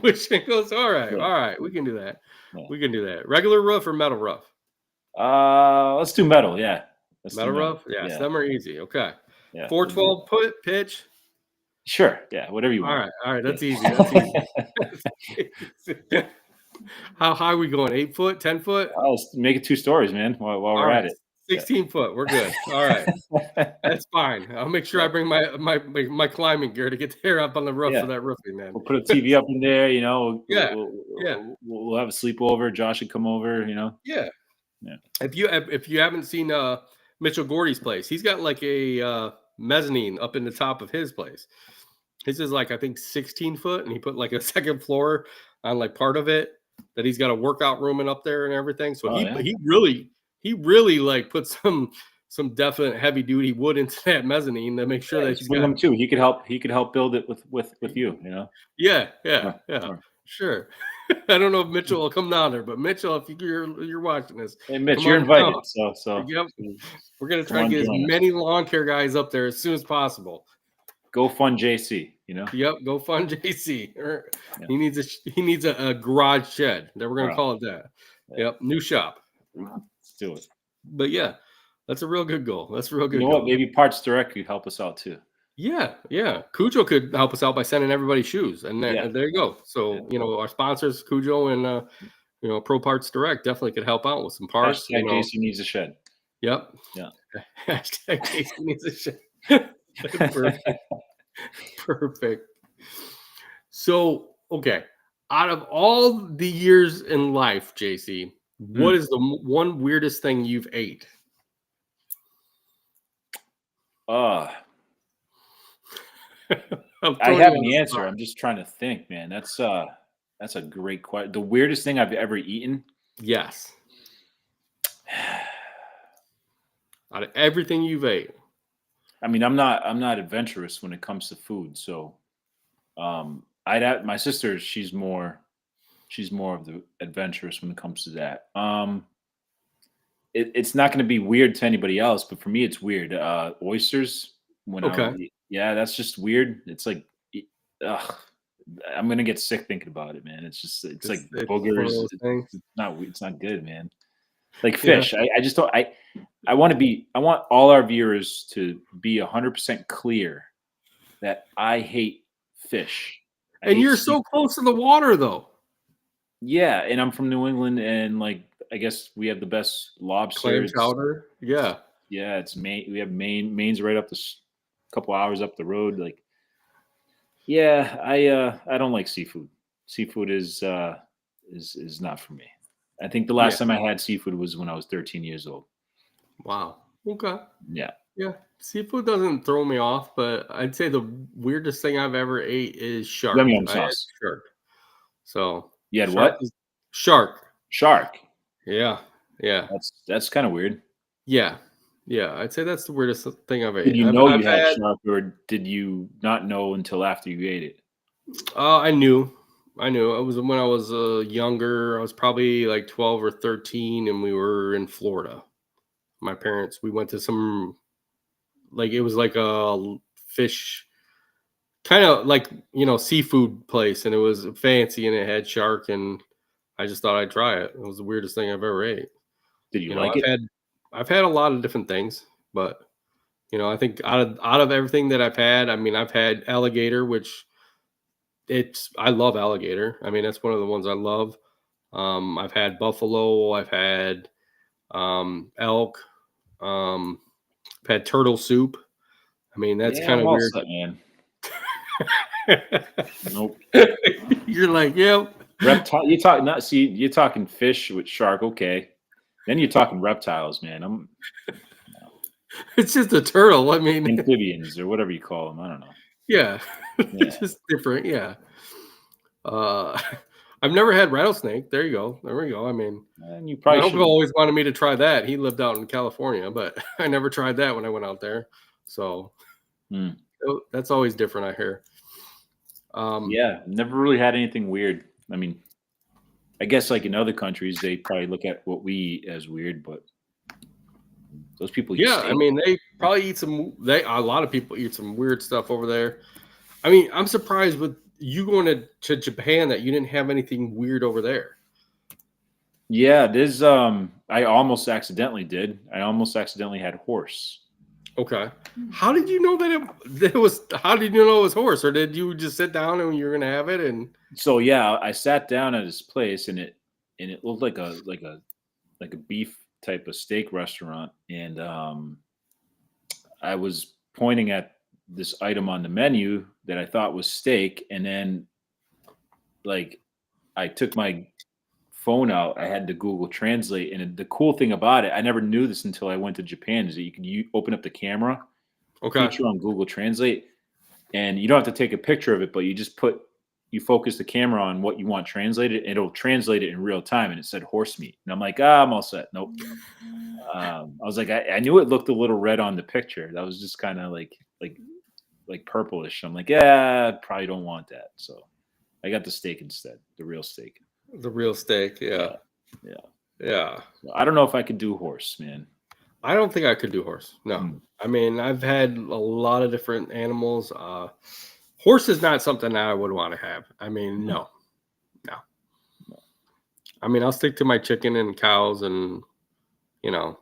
with shingles? All right. Yeah, All right. We can do that. yeah. We can do that. Regular roof or metal roof? Let's do metal. Yeah, let's do Metal metal. roof? Yes, Yeah, them are easy. Okay. yeah. We'll do 412 put pitch. sure. Yeah, whatever you All want. right. All right. That's easy. That's Yeah. easy. How high are we going? 8 foot? 10 foot? Let's make it 2 stories, man. While All we're at right. it. Yeah. 16 foot. We're good. All right. That's fine. I'll make sure I Yeah. bring my climbing gear to get there up on the roof Yeah. for that roofing, man. We'll put a TV up in there. You know, Yeah. Yeah. we'll have a sleepover. Josh should come over. You know. Yeah. Yeah. If you haven't seen Mitchell Gordy's place, he's got like a mezzanine up in the top of his place. His is like I think 16 foot, and he put like a second floor on like part of it that he's got a workout room and up there and everything. So Oh yeah. he really like put some definite heavy duty wood into that mezzanine to make sure Yeah, you that should he's bring got him too. He could help. He could help build it with you. You know. yeah Yeah. yeah Yeah. sure. I don't know if Mitchell will come down there, but Mitchell, if you're watching this, Hey, Mitch, come you're on invited. down. So Yep. We're gonna come try to on, get as join us. many lawn care guys up there as soon as possible. Go fund JC. You know. Yep, go fund JC. Yeah. He needs a garage shed. That we're gonna Wow. call it that. Yeah. Yep, new shop. Let's do it. But yeah, that's a real good goal. That's a real You good know goal. what? Maybe Parts Direct could help us out too. Yeah. Cujo could help us out by sending everybody shoes, and Yeah. there you go. So Yeah. our sponsors, Cujo and Pro Parts Direct, definitely could help out with some parts. Hashtag JC needs a shed. Yep. Yeah. Hashtag JC needs a shed. Perfect. Perfect. So, okay, out of all the years in life, JC, what is the one weirdest thing you've ate? I I'm have throwing you on an the answer. spot. I'm just trying to think, man. That's a great question. The weirdest thing I've ever eaten. Yes. Out of everything you've ate. I mean, I'm not adventurous when it comes to food. So, I'd have my sister. She's more of the adventurous when it comes to that. It's not going to be weird to anybody else, but for me, it's weird. Oysters. When I Okay. would eat, yeah, that's just weird. It's like, ugh, I'm gonna get sick thinking about it, man. It's like It's one of boogers. those things. It's not good, man. Like Yeah. fish. I just don't. I want all our viewers to be 100% clear that I hate fish. I And hate you're sea- so close to the water, though. Yeah, and I'm from New England, and like I guess we have the best lobster. Clam chowder. Yeah. Yeah, it's Maine. We have Maine. Maine's right up couple hours up the road. Like, yeah, I don't like seafood. Seafood is not for me. I think the last time I had seafood was when I was 13 years old. Wow. Okay. Yeah. Yeah. Seafood doesn't throw me off, but I'd say the weirdest thing I've ever ate is shark. Yum yum I had sauce. shark. So You had shark what? is- Shark. Shark. Yeah. Yeah. That's kind of weird. Yeah. Yeah. I'd say that's the weirdest thing I've ate. Did you I've, know I've you had had, shark, or did you not know until after you ate it? I knew. It was when I was younger. I was probably like 12 or 13, and we were in Florida. My parents, we went to some, like, it was like a fish, kind of like, seafood place, and it was fancy and it had shark, and I just thought I'd try it. It was the weirdest thing I've ever ate. Did you like it? I've had a lot of different things, but I think out of everything that I've had, I mean, I've had alligator, which I love alligator. I mean, that's one of the ones I love. I've had buffalo, I've had elk, I've had turtle soup. I mean, that's Yeah, kind I'm of all weird. set, man. Nope. You're like, yep. Reptile. You're talking fish with shark. Okay. Then you're talking reptiles, man. I'm It's just a turtle. I mean, amphibians or whatever you call them. I don't know. yeah, Yeah. it's just different. Yeah. Uh, I've never had rattlesnake. There you go. There we go. I mean, And you my probably uncle should. always wanted me to try that. He lived out in California, but I never tried that when I went out there. So that's always different, I hear. Yeah, never really had anything weird. I mean, I guess like in other countries, they probably look at what we eat as weird, but Those people eat Yeah, I steak. mean, they probably eat a lot of people eat some weird stuff over there. I mean, I'm surprised with you going to Japan that you didn't have anything weird over there. Yeah, there's I almost accidentally did. I almost accidentally had horse. Okay. How did you know that it was? How did you know it was horse, or did you just sit down and you were gonna have it? And So yeah, I sat down at this place and it looked like a beef type of steak restaurant, and I was pointing at this item on the menu that I thought was steak, and then like I took my phone out. I had to Google Translate, and the cool thing about it, I never knew this until I went to Japan, is that you open up the camera okay, feature on Google Translate, and you don't have to take a picture of it, but you focus the camera on what you want translated, and it'll translate it in real time. And it said horse meat, and I'm like, I'm all set. Nope. I was like, I knew it looked a little red on the picture. That was just kind of like purplish. I'm like, yeah, I probably don't want that. So I got the steak instead, the real steak. the real steak. Yeah, Yeah. yeah. So I don't know if I could do horse, man. I don't think I could do horse. No, Hmm. I mean, I've had a lot of different animals. Horse is not something that I would want to have. I mean, no. I mean, I'll stick to my chicken and cows, and you know,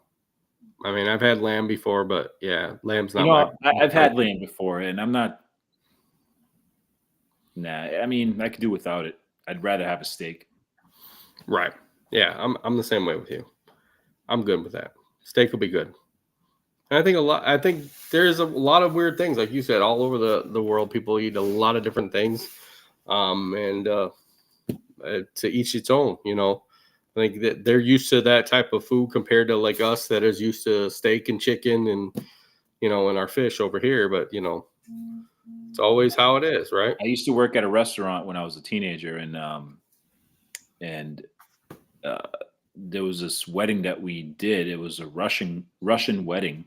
I mean, I've had lamb before, but yeah, lamb's You not know, my I've had lamb before, and I'm not. Nah, I mean, I could do without it. I'd rather have a steak. right. Yeah, I'm the same way with you. I'm good with that. Steak will be good. And I think there's a lot of weird things, like you said, all over the world. People eat a lot of different things, and to each its own. You know, I think that they're used to that type of food compared to like us that is used to steak and chicken and and our fish over here. But it's always how it is, right? I used to work at a restaurant when I was a teenager, and uh, there was this wedding that we did. It was a Russian wedding,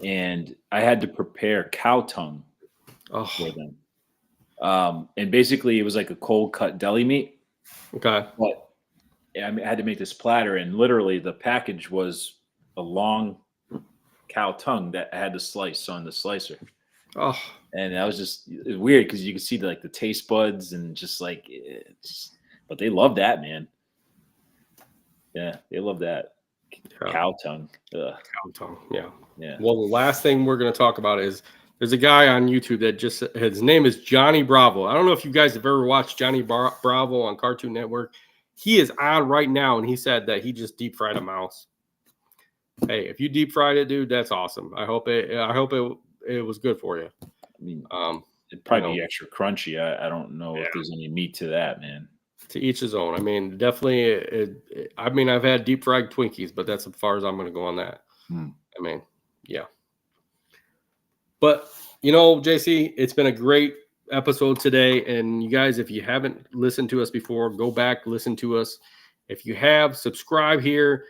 and I had to prepare cow tongue Oh, for them. And basically, it was like a cold cut deli meat. okay. But I had to make this platter, and literally the package was a long cow tongue that I had to slice on the slicer. Oh, And that was just weird because you could see the taste buds and just but they love that, man. Yeah, they love that yeah. cow tongue. Ugh. Cow tongue. Yeah. Yeah. Well, the last thing we're going to talk about is there's a guy on YouTube that his name is Johnny Bravo. I don't know if you guys have ever watched Johnny Bravo on Cartoon Network. He is on right now, and he said that he just deep fried a mouse. Hey, if you deep fried it, dude, that's awesome. I hope it was good for you. I mean, Um, it'd probably be extra crunchy. I don't know if there's any meat to that, man. To each his own. I mean, definitely. I mean, I've had deep fried Twinkies, but that's as far as I'm going to go on that. Hmm. I mean, yeah. But JC, it's been a great episode today. And you guys, if you haven't listened to us before, go back, listen to us. If you have, subscribe here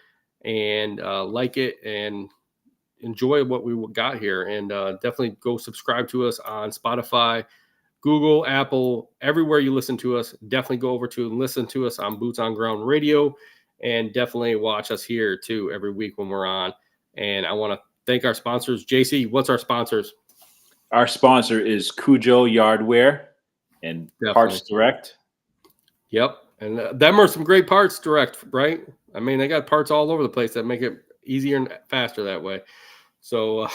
and like it and enjoy what we got here. And definitely go subscribe to us on Spotify, Google, Apple, everywhere you listen to us. Definitely go over to and listen to us on Boots on Ground Radio, and definitely watch us here too every week when we're on. And I want to thank our sponsors. JC, what's our sponsors? Our sponsor is Cujo Yardware and Parts Direct. Yep. And them are some great parts direct, right? I mean, they got parts all over the place that make it easier and faster that way. So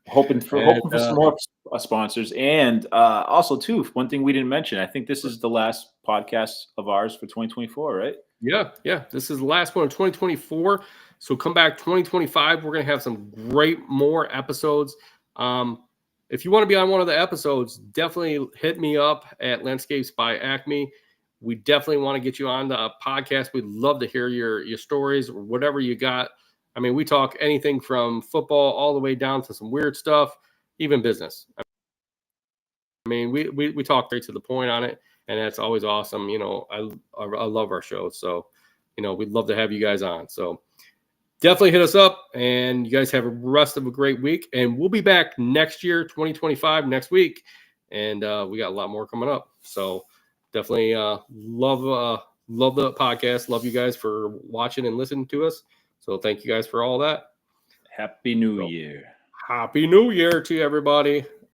hoping for some more sponsors. And also, too, one thing we didn't mention, I think this is the last podcast of ours for 2024, right? Yeah. This is the last one of 2024. So come back 2025. We're going to have some more episodes. If you want to be on one of the episodes, definitely hit me up at Landscapes by Acme. We definitely want to get you on the podcast. We'd love to hear your stories or whatever you got. I mean, we talk anything from football all the way down to some weird stuff, even business. I mean, we talk straight to the point on it, and that's always awesome. I love our show. So, we'd love to have you guys on. So definitely hit us up, and you guys have a rest of a great week. And we'll be back next year, 2025, next week. And we got a lot more coming up. So definitely love the podcast. Love you guys for watching and listening to us. So thank you guys for all that. Happy New So Year. Happy New Year to everybody.